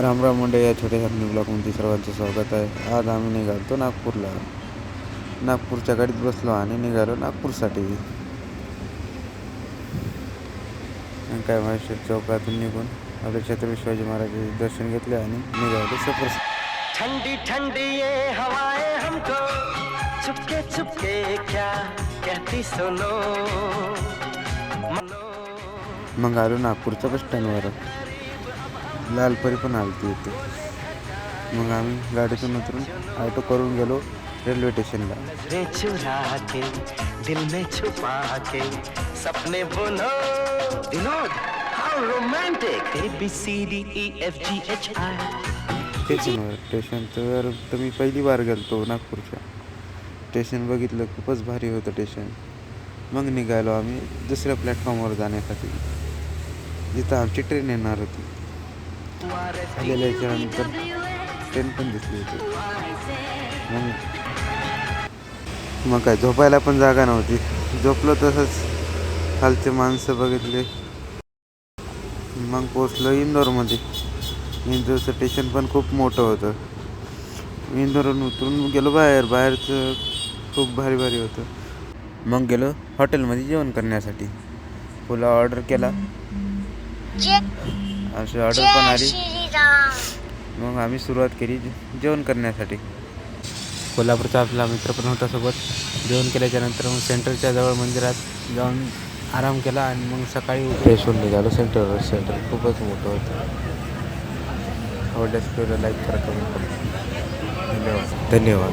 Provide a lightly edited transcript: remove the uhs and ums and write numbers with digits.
राम राम मंडळी, या छोट्याशा ब्लॉगमध्ये सर्वांचं स्वागत आहे. आज आम्ही निघालो नागपूरला. नागपूरच्या गाडीत बसलो आणि निघालो नागपूरसाठी. काय महेश्वर चौकातून निघून आपल्या छत्रपती शिवाजी महाराजांचे दर्शन घेतले आणि निघालो सफर. ठंडी ठंडी ये हवाएं हमको चुपके चुपके क्या कहती सुनो. मग आलो नागपूरच्या बस स्टँडवर. लालपरी पण आलती होती. मग आम्ही गाडीतून उतरून ऑटो करून गेलो रेल्वे स्टेशनला. चुरा के दिल में छुपा के सपने बुनो विनोद हाउ रोमांटिक ABCDEFGHI. स्टेशनवर तर मी पहिली बार गेलतो नागपूरच्या. स्टेशन बघितलं, खूपच भारी होतं स्टेशन. मग निघालो आम्ही दुसऱ्या प्लॅटफॉर्मवर जाण्यासाठी, जिथं आमची ट्रेन येणार होती. गेल्याच्यानंतर ट्रेन पण दिसली होती. मग काय झोपायला पण जागा नव्हती. झोपलो तसंच खालचे माणसं बघितले. मग पोचलो इंदोरमध्ये. इंदोरचं स्टेशन पण खूप मोठं होतं. इंदोरहून उतरून गेलो बाहेरचं खूप भारी होतं. मग गेलो हॉटेलमध्ये जेवण करण्यासाठी. फुला ऑर्डर केला, अशी ऑर्डर पण आली. मग आम्ही सुरुवात केली जेवण करण्यासाठी. कोल्हापूरचा आपला मित्र पण होता सोबत. जेवण केल्याच्यानंतर मग सेंटरच्या जवळ मंदिरात जाऊन आराम केला आणि मग सकाळी फ्रेश होऊन निघालो सेंटर खूपच मोठं होतं. आवडल्यास लाईक करा, कमेंट करा. धन्यवाद.